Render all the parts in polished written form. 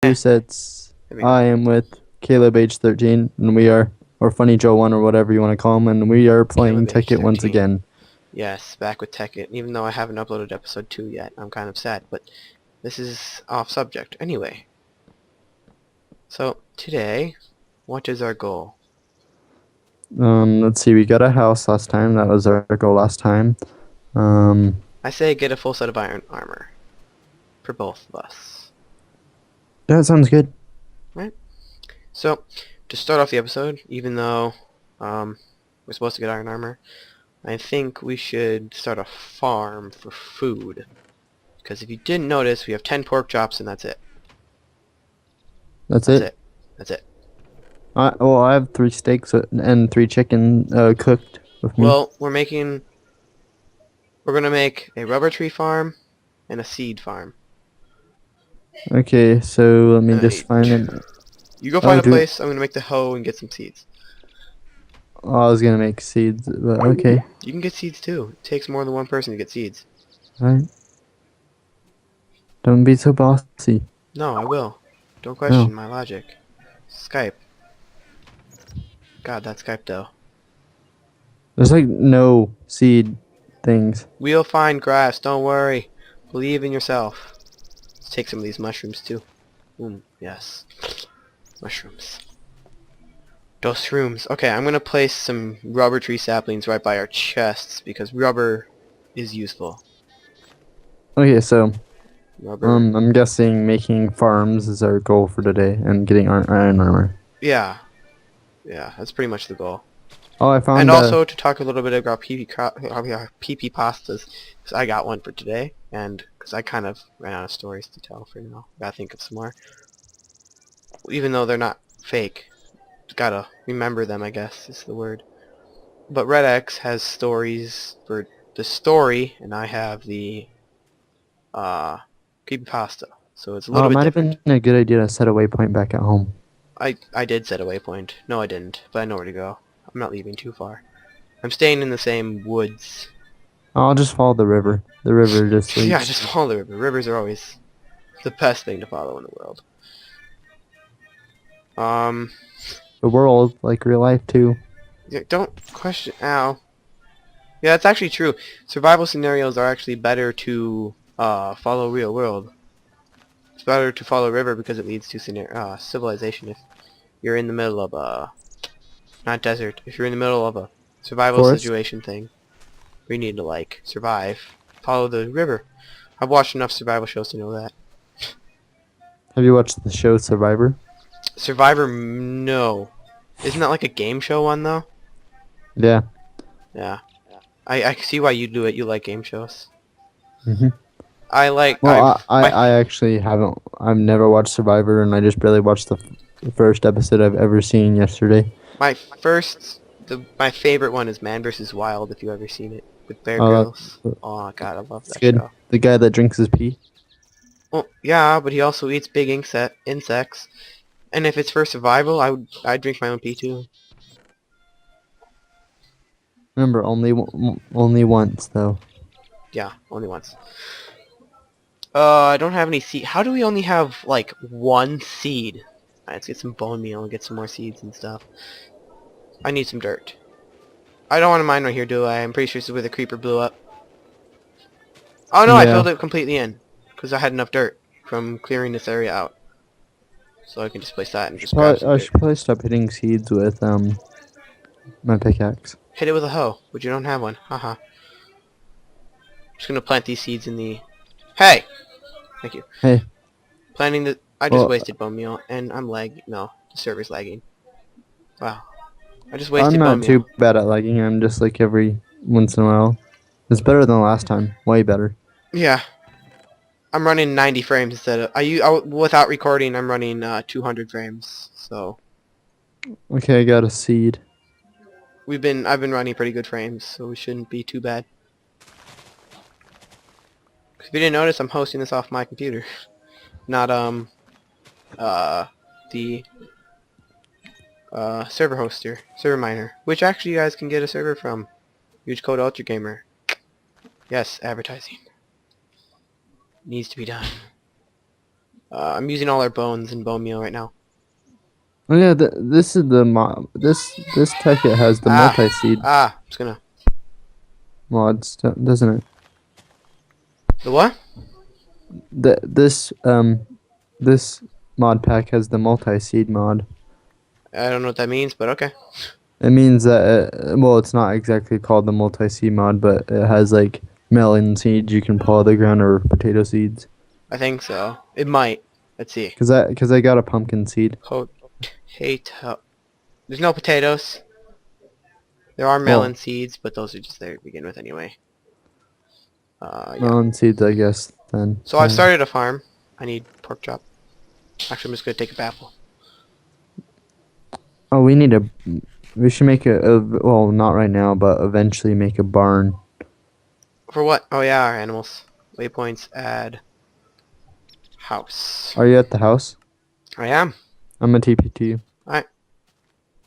Massachusetts. There we go. I am with Caleb, age 13, and we are, or Funny Joe 1, or whatever you want to call him, and we are playing Caleb age Tekkit once 13. again. Yes, back with Tekkit. Even though I haven't uploaded episode 2 yet, I'm kind of sad, but this is off subject. Anyway, so today, what is our goal? Let's see, we got a house last time. That was our goal last time. I say get a full set of iron armor for both of us. That sounds good. Right? So, to start off the episode, even though we're supposed to get iron armor, I think we should start a farm for food. Because if you didn't notice, we have 10 pork chops and that's it. That's That's it. it. That's it. Well, I have 3 steaks and 3 chicken cooked with me. Well, we're gonna make a rubber tree farm and a seed farm. Okay, so let me just Hey, find it. you go find a do it. place. I'm gonna make the hoe and get some seeds. Oh, I was gonna make seeds, but okay. You can get seeds too. It takes more than one person to get seeds. Alright. Don't be so bossy. No, I will. Don't question my logic. Skype. God, that Skype though. There's like no seed things. We'll find grass. Don't worry. Believe in yourself. Let's take some of these mushrooms too. Yes. Mushrooms. Those rooms. Okay, I'm gonna place some rubber tree saplings right by our chests because rubber is useful. Okay, so Rubber. I'm guessing making farms is our goal for today and getting iron armor. Yeah. Yeah, that's pretty much the goal. Oh, I found. And also to talk a little bit about PP pastas, because I got one for today, and because I kind of ran out of stories to tell for now. Gotta think of some more. Even though they're not fake, gotta remember them, I guess is the word. But RedX has stories for the story, and I have the creepypasta, so it's a Oh, little it bit might have different. been a good idea to set a waypoint back at home. I did set a waypoint. No, I didn't, but I know where to go. I'm not leaving too far. I'm staying in the same woods. I'll just follow the river. The river just Yeah, leads. just follow the river. Rivers are always the best thing to follow in the world. The world, like real life too. Yeah, don't question. Ow. Yeah, that's actually true. Survival scenarios are actually better to follow real world. It's better to follow river because it leads to civilization. If you're in the middle of a not desert, if you're in the middle of a survival Forest. situation thing, where you need to like survive, follow the river. I've watched enough survival shows to know that. Have you watched the show Survivor? Survivor, no. Isn't that like a game show one though? Yeah. Yeah. I see why you do it. You like game shows. Mhm. I like. Well, My I actually haven't. I've never watched Survivor, and I just barely watched the first episode I've ever seen yesterday. my my favorite one is Man vs. Wild. If you ever seen it with Bear Oh, Grylls. Oh God, I love it's that good. show. The guy that drinks his pee. Well, yeah, but he also eats big insects. And if it's for survival, I'd drink my own pee too. Remember, only once though. Yeah, only once. I don't have any seed. How do we only have like one seed? Alright, let's get some bone meal and get some more seeds and stuff. I need some dirt. I don't want to mine right here, do I? I'm pretty sure this is where the creeper blew up. Oh no, I Yeah. filled it completely in. Because I had enough dirt from clearing this area out. So I can just place that and just grab some I dirt. should probably stop hitting seeds with my pickaxe. Hit it with a hoe, but you don't have one. Haha. Just gonna plant these seeds in the... Hey! Thank you. Hey. Planting the... I just Well, wasted bone meal, and I'm lagging. No, the server's lagging. Wow. I just I'm wasted bone not meal. too bad at lagging. I'm just like every once in a while. It's better than last time. Way better. Yeah. I'm running 90 frames instead of... without recording, I'm running 200 frames. So... Okay, I got a seed. I've been running pretty good frames, so we shouldn't be too bad. If you didn't notice, I'm hosting this off my computer. Not, the server miner, which actually you guys can get a server from. Use code UltraGamer. Yes, advertising needs to be done. I'm using all our bones and bone meal right now. Oh yeah, this is the mod. This Tekkit has the Ah, multi-seed it's gonna. mods, doesn't it? The what? This mod pack has the multi-seed mod. I don't know what that means, but okay. It means that well, it's not exactly called the multi-seed mod, but it has like melon seeds you can pull out of the ground or potato seeds. I think so. It might. Let's see. Cause I got a pumpkin seed. Potato. There's no potatoes. There are melon Well, seeds, but those are just there to begin with anyway. Yeah. melon seeds, I guess. Then. So I've started a farm. I need pork chop. Actually, I'm just gonna take a baffle. Oh, we need a. We should make well, not right now, but eventually make a barn. For what? Oh yeah, our animals. Waypoints. Add. House. Are you at the house? I am. I'm gonna TP to you. Alright.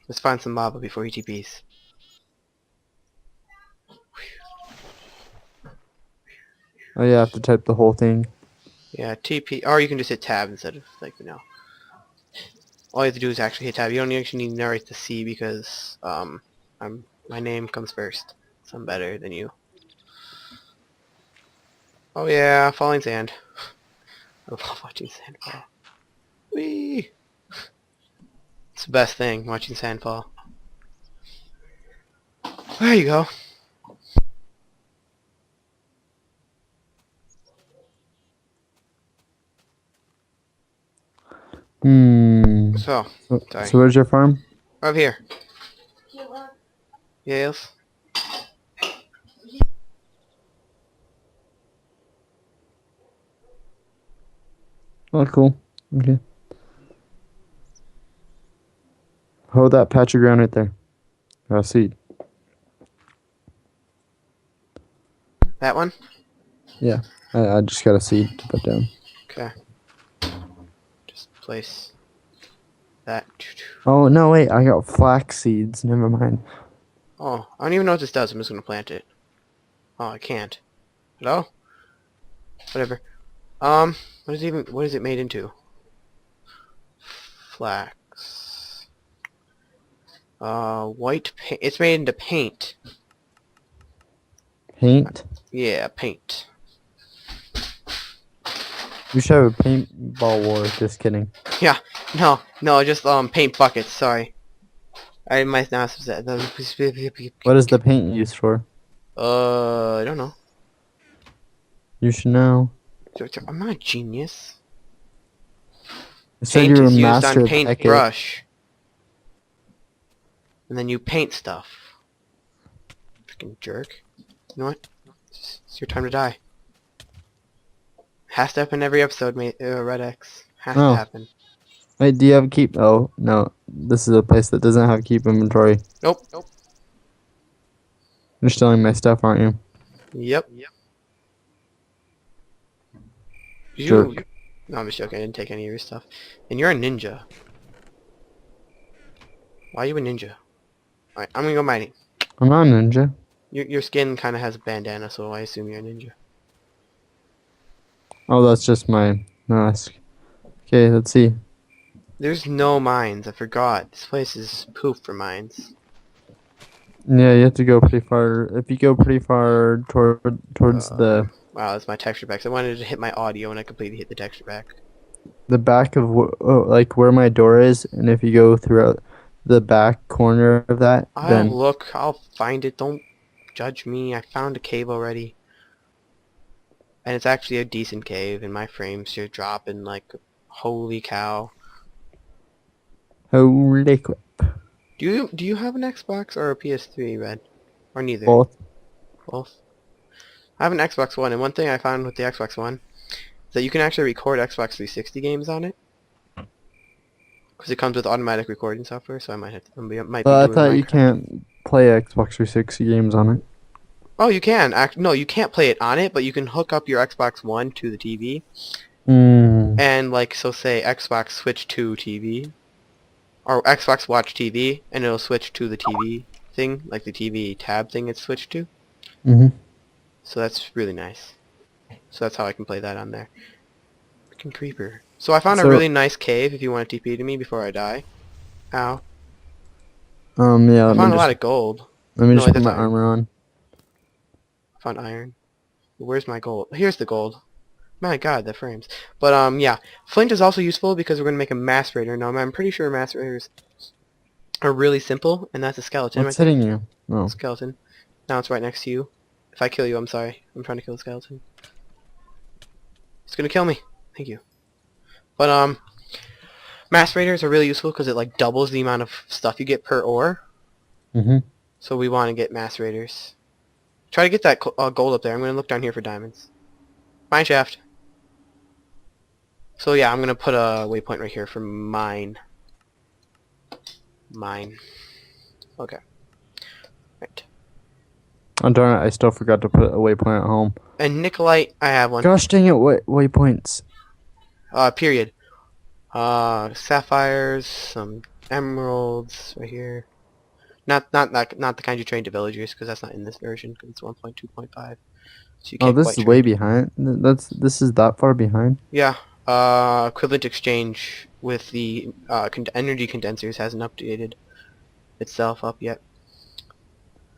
Let's find some lava before he TPs. Oh yeah, I have to type the whole thing. Yeah, TP. Or you can just hit tab instead of like all you have to do is actually hit tab. You don't actually need to narrate the C because my name comes first. So I'm better than you. Oh yeah, falling sand. I love watching sand fall. Whee! It's the best thing, watching sand fall. There you go. Hmm. So, sorry. So where's your farm? Over here. Yes. Oh, cool. Okay. Hold that patch of ground right there. Oh, seed. That one? Yeah. I just got a seed to put down. Okay. Just place that. Oh no, wait! I got flax seeds. Never mind. Oh, I don't even know what this does. I'm just gonna plant it. Oh, I can't. Hello? Whatever. What is it made into? Flax. White paint. It's made into paint. Paint. Yeah, paint. We should have a paintball war. Just kidding. Yeah, no, just paint buckets. Sorry, I might not have said that. What is the paint used for? I don't know. You should know. I'm not a genius. You said Paint you were a is used master on of Tekkit. paintbrush, and then you paint stuff. Freaking jerk. You know what? It's your time to die. Has to happen every episode, mate. RedX. Has to happen. Wait, do you have keep? Oh no, this is a place that doesn't have keep inventory. Nope. You're stealing my stuff, aren't you? Yep. Jerk. No, I'm just joking. I didn't take any of your stuff. And you're a ninja. Why are you a ninja? Alright, I'm gonna go mining. I'm not a ninja. Your skin kind of has a bandana, so I assume you're a ninja. Oh, that's just my mask. Okay, let's see. There's no mines. I forgot. This place is poof for mines. Yeah, you have to go pretty far. If you go pretty far towards the Wow, that's my texture pack. So I wanted to hit my audio, and I completely hit the texture pack. back of like where my door is, and if you go throughout the back corner of that, I'll look. I'll find it. Don't judge me. I found a cave already. And it's actually a decent cave, and my frames are dropping like, holy cow. holy crap. Do you have an Xbox or a PS3, Red? Or neither? Both. Both? I have an Xbox One, and one thing I found with the Xbox One is that you can actually record Xbox 360 games on it. Because it comes with automatic recording software, so I might have to, might be I doing thought Minecraft. you can't play Xbox 360 games on it. Oh, you can. No, you can't play it on it, but you can hook up your Xbox One to the TV. And, like, so say Xbox Switch 2 TV. Or Xbox Watch TV, and it'll switch to the TV thing, like the TV tab thing it's switched to. So that's really nice. So that's how I can play that on there. Freaking creeper. So I found a So, really nice cave if you want to TP to me before I die. Ow. yeah, I found a lot of gold. let me No, just wait, put that's my iron. armor on. I found iron. Where's my gold? Here's the gold. My god, the frames. But, yeah. Flint is also useful because we're going to make a macerator. Now, I'm pretty sure macerators are really simple, and that's a skeleton right What's there. hitting you? Oh. Skeleton. Now it's right next to you. If I kill you, I'm sorry. I'm trying to kill the skeleton. It's going to kill me. Thank you. But, macerators are really useful because it, like, doubles the amount of stuff you get per ore. Mhm. So we want to get macerators. Try to get that gold up there. I'm going to look down here for diamonds. Mine shaft. So yeah, I'm going to put a waypoint right here for mine. Mine. Okay. Right. Oh darn it! I still forgot to put a waypoint at home. And Nikolite, I have one. Gosh dang it! Waypoints. Period. Sapphires, some emeralds right here. Not the kind you train to villagers, because that's not in this version, because it's 1.2.5. So you Oh, can't this quite is way trade. behind. This is that far behind. Yeah. Equivalent exchange with the energy condensers hasn't updated itself up yet.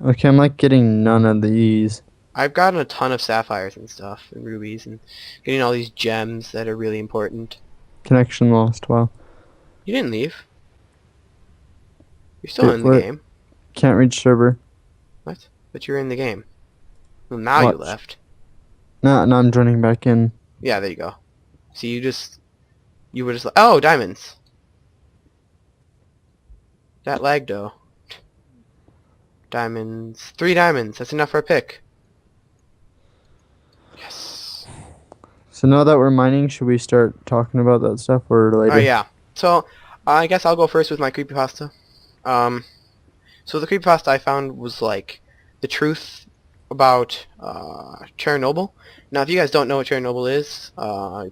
Okay, I'm like getting none of these. I've gotten a ton of sapphires and stuff, and rubies, and getting all these gems that are really important. Connection lost. Wow. You didn't leave. You're still Wait, in the what? game. Can't reach server. What? But you're in the game. Well, now you Watch. left. No, no, I'm joining back in. Yeah, there you go. See, you were just like, oh, diamonds. That lagged, though. Diamonds. 3 diamonds. That's enough for a pick. Yes. So now that we're mining, should we start talking about that stuff or Oh, later? yeah. So, I guess I'll go first with my creepypasta. So the creepypasta I found was, like, the truth about Chernobyl. Now, if you guys don't know what Chernobyl is, a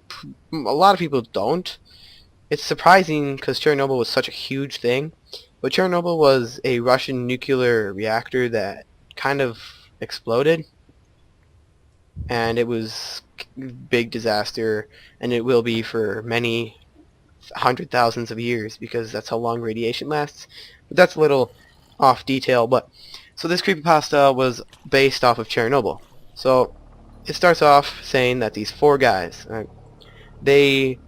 lot of people don't. It's surprising because Chernobyl was such a huge thing. But Chernobyl was a Russian nuclear reactor that kind of exploded. And it was a big disaster. And it will be for many hundred thousands of years because that's how long radiation lasts. But that's a little off detail. But so this creepypasta was based off of Chernobyl. So it starts off saying that these 4 guys, they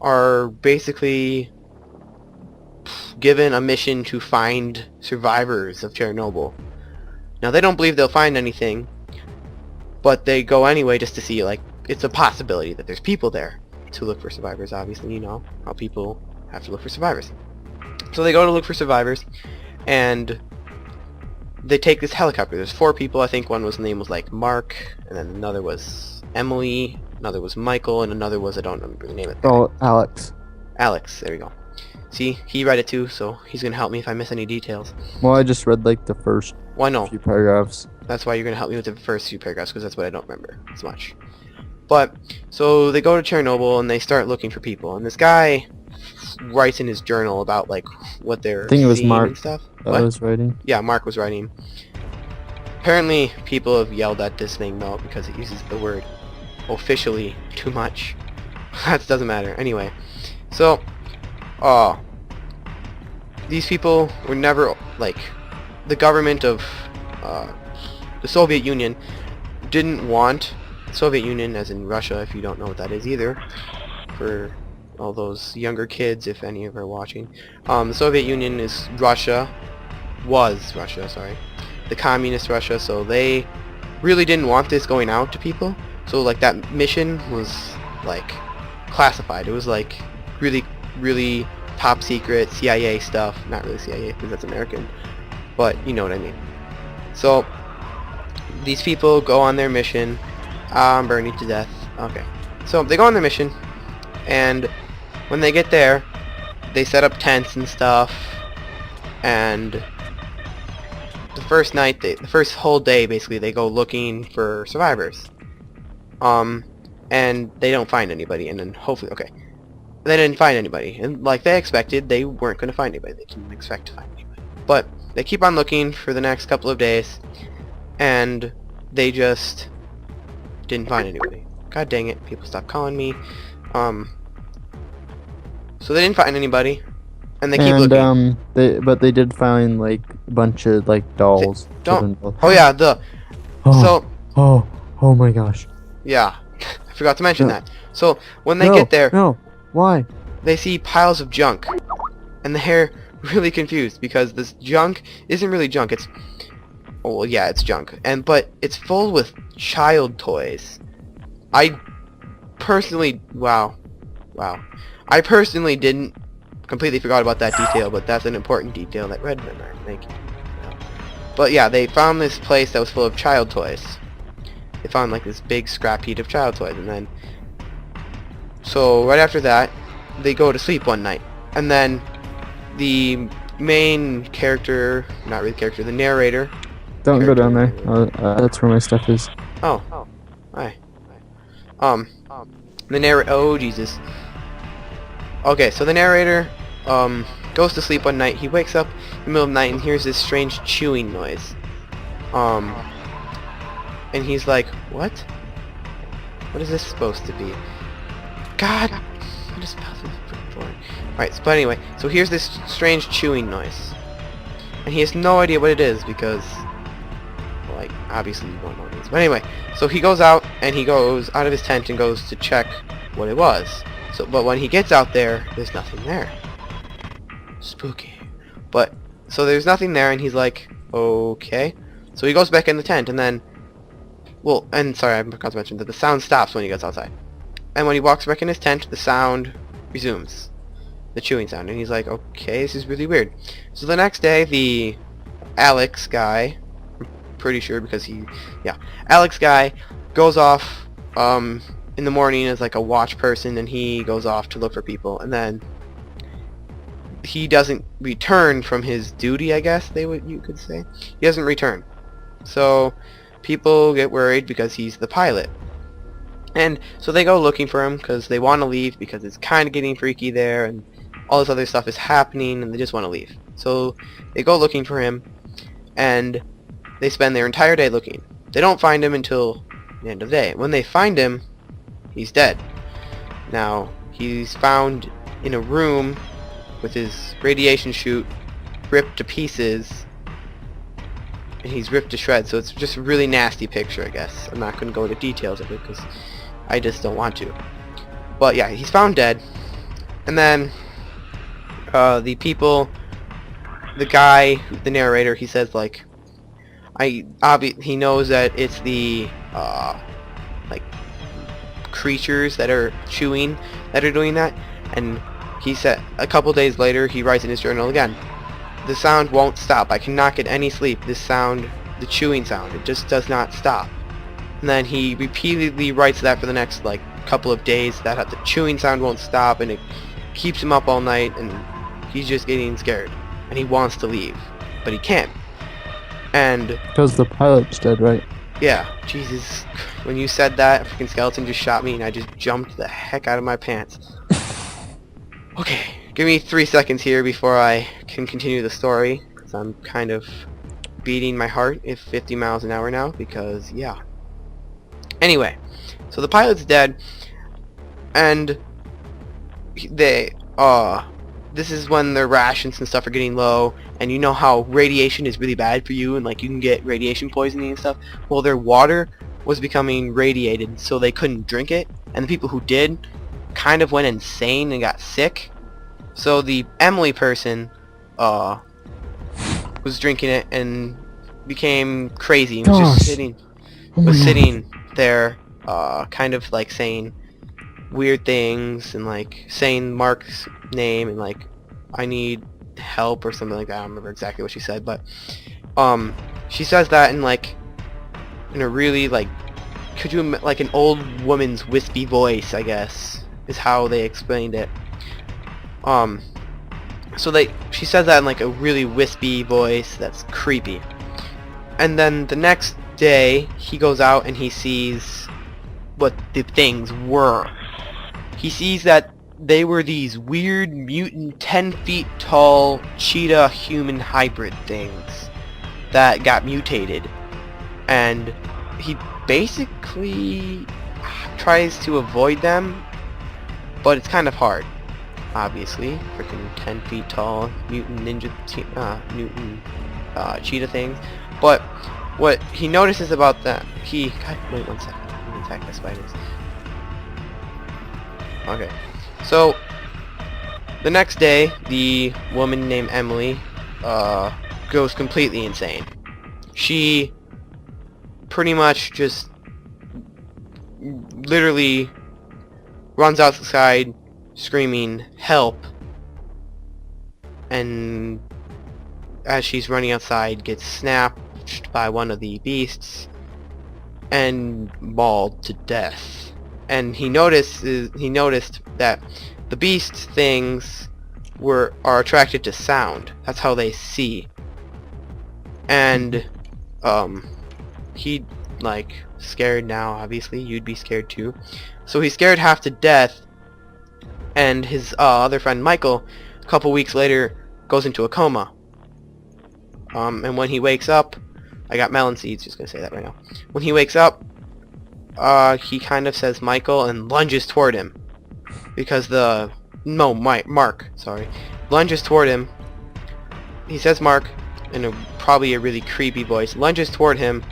are basically given a mission to find survivors of Chernobyl. Now they don't believe they'll find anything, but they go anyway just to see, like, it's a possibility that there's people there to look for survivors. Obviously, you know how people have to look for survivors. So they go to look for survivors, and they take this helicopter. There's 4 people. I think one was name was like Mark, and then another was Emily, another was Michael, and another was, I don't remember the name of it. Oh, Alex. Alex. There we go. See, he read it too, so he's gonna help me if I miss any details. Well, I just read like the first Well, I know. few paragraphs. That's why you're gonna help me with the first few paragraphs, because that's what I don't remember as much. But so they go to Chernobyl and they start looking for people, and this guy writes in his journal about, like, what they're I think it was seeing Mark and stuff. that What? was writing. Yeah, Mark was writing. Apparently, people have yelled at this thing though because it uses the word officially too much. That doesn't matter. Anyway, so these people were never, like, the government of the Soviet Union didn't want Soviet Union, as in Russia, if you don't know what that is either, for all those younger kids, if any of are watching. The Soviet Union is Russia, was Russia, sorry, the communist Russia, so they really didn't want this going out to people. So, like, that mission was, like, classified. It was, like, really, really top secret CIA stuff. Not really CIA, because that's American, but you know what I mean. So these people go on their mission. I'm burning to death. Okay. So they go on their mission, and when they get there, they set up tents and stuff, and the first night, the first whole day, basically, they go looking for survivors. And they don't find anybody, and then hopefully, okay, they didn't find anybody, and like they expected, they weren't going to find anybody. They didn't expect to find anybody. But they keep on looking for the next couple of days, and they just didn't find anybody. God dang it, people stop calling me. So they didn't find anybody, and they keep And looking. they did find like a bunch of like They dolls, don't. children dolls. Oh yeah, Oh, so oh, oh my gosh. yeah, I forgot to mention No, that. So when they no, get there, no. Why? they see piles of junk, and they're really confused because this junk isn't really junk. It's oh well, yeah, it's junk, but it's full with child toys. I personally, wow. I personally didn't completely forgot about that detail, but that's an important detail that Red remembered. Thank you. But yeah, they found this place that was full of child toys. They found like this big scrap heap of child toys, and then so right after that, they go to sleep one night, and then the main character, not really character, the narrator. Don't go down there. That's where my stuff is. Oh, hi. The narrator. Oh Jesus. Okay, so the narrator goes to sleep one night. He wakes up in the middle of the night and hears this strange chewing noise. And he's like, what? What is this supposed to be? God! What is Alright, but anyway, so here's this strange chewing noise. And he has no idea what it is because, like, obviously you don't know what it is. But anyway, so he goes out and he goes out of his tent and goes to check what it was. So, but when he gets out there, there's nothing there. Spooky. But, so there's nothing there and he's like, okay. So he goes back in the tent and then, well, and sorry, I forgot to mention that the sound stops when he gets outside. And when he walks back in his tent, the sound resumes. The chewing sound. And he's like, okay, this is really weird. So the next day, the Alex guy, I'm pretty sure because Alex guy goes off, in the morning as like a watch person, and he goes off to look for people, and then he doesn't return from his duty, I guess you could say. He doesn't return. So people get worried because he's the pilot. And so they go looking for him because they want to leave because it's kind of getting freaky there and all this other stuff is happening and they just want to leave. So they go looking for him and they spend their entire day looking. They don't find him until the end of the day. When they find him, he's dead. Now, he's found in a room with his radiation chute ripped to pieces, and he's ripped to shreds, so it's just a really nasty picture, I guess. I'm not going to go into details of it because I just don't want to. But yeah, he's found dead, and then the people, the guy, the narrator, he says like, he knows that it's the like creatures that are chewing that are doing that, and he said a couple days later he writes in his journal again, the sound won't stop. I cannot get any sleep. This sound, the chewing sound, it just does not stop. And then he repeatedly writes that for the next like couple of days, that the chewing sound won't stop, and it keeps him up all night, and he's just getting scared and he wants to leave but he can't. And because the pilot's dead, right? yeah, Jesus, when you said that, a freaking skeleton just shot me and I just jumped the heck out of my pants. Okay, give me 3 seconds here before I can continue the story, because I'm kind of beating my heart at 50 miles an hour now, because yeah. Anyway, so the pilot's dead, and this is when their rations and stuff are getting low, and you know how radiation is really bad for you, and like you can get radiation poisoning and stuff. Well, their water was becoming radiated, so they couldn't drink it, and the people who did kind of went insane and got sick. So the Emily person was drinking it and became crazy and was just sitting there kind of like saying weird things and like saying Mark's name and like I need help or something like that. I don't remember exactly what she said, but she says that in like in a really like like an old woman's wispy voice, I guess is how they explained it. So she says that in like a really wispy voice that's creepy. And then the next day he goes out and he sees what the things were. He sees that they were these weird mutant 10 feet tall cheetah human hybrid things that got mutated, and he basically tries to avoid them, but it's kind of hard. obviously, freaking 10 feet tall mutant ninja cheetah things. But what he notices about that, God, wait one second, I'm being attacked by spiders. Okay, so the next day, the woman named Emily goes completely insane. She pretty much just literally runs outside screaming help, and as she's running outside gets snapped by one of the beasts and mauled to death. And he noticed that the beast things are attracted to sound. That's how they see. And he like scared now, obviously you'd be scared too. So he's scared half to death, and his other friend Michael a couple weeks later goes into a coma. And when he wakes up, I got melon seeds, just gonna say that right now. When he wakes up, he kind of says Michael and lunges toward him because Mark, sorry, lunges toward him. He says Mark in probably a really creepy voice, lunges toward him,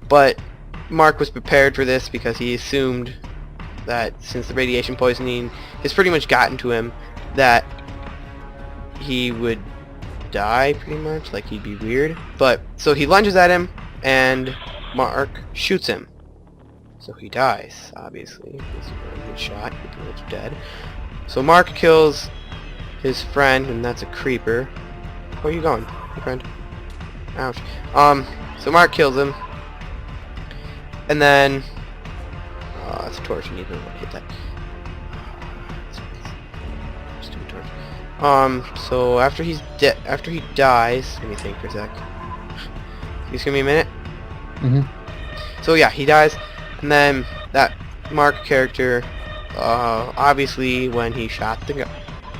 but Mark was prepared for this because he assumed that since the radiation poisoning has pretty much gotten to him, that he would die pretty much, like he'd be weird. But so he lunges at him and Mark shoots him. So he dies, obviously. He's a good shot, he pretty much dead. So Mark kills his friend, and that's a creeper. Where are you going, my friend? Ouch. So Mark kills him. And then that's a torch, you need to hit that. Just do a torch. So after he dies, let me think for a sec. Just give me a minute. So yeah, he dies, and then that Mark character, obviously when he shot the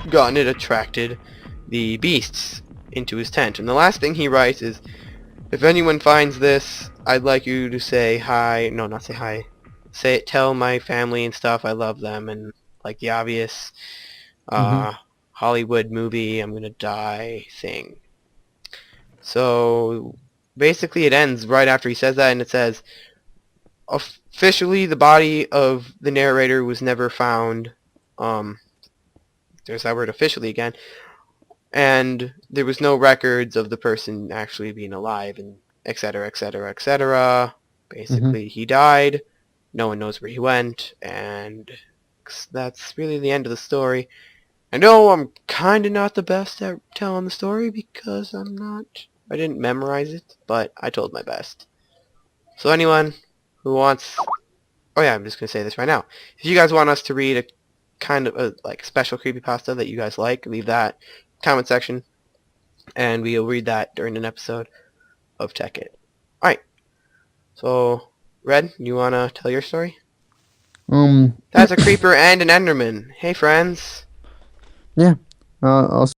gun, it attracted the beasts into his tent. And the last thing he writes is, if anyone finds this, I'd like you to say hi. No, not say hi. Tell my family and stuff I love them, and like the obvious Hollywood movie I'm gonna die thing. So basically it ends right after he says that, and it says, officially the body of the narrator was never found. There's that word officially again. And there was no records of the person actually being alive, and etc, etc, etc. Basically he died. No one knows where he went, and that's really the end of the story. I know I'm kinda not the best at telling the story because I didn't memorize it, but I told my best. So anyone who wants, oh yeah, I'm just gonna say this right now. If you guys want us to read a kind of a like special creepypasta that you guys like, leave that comment section, and we'll read that during an episode of Tekkit. Alright, so Red, you wanna tell your story? That's a creeper and an enderman. Hey friends. Yeah. I'll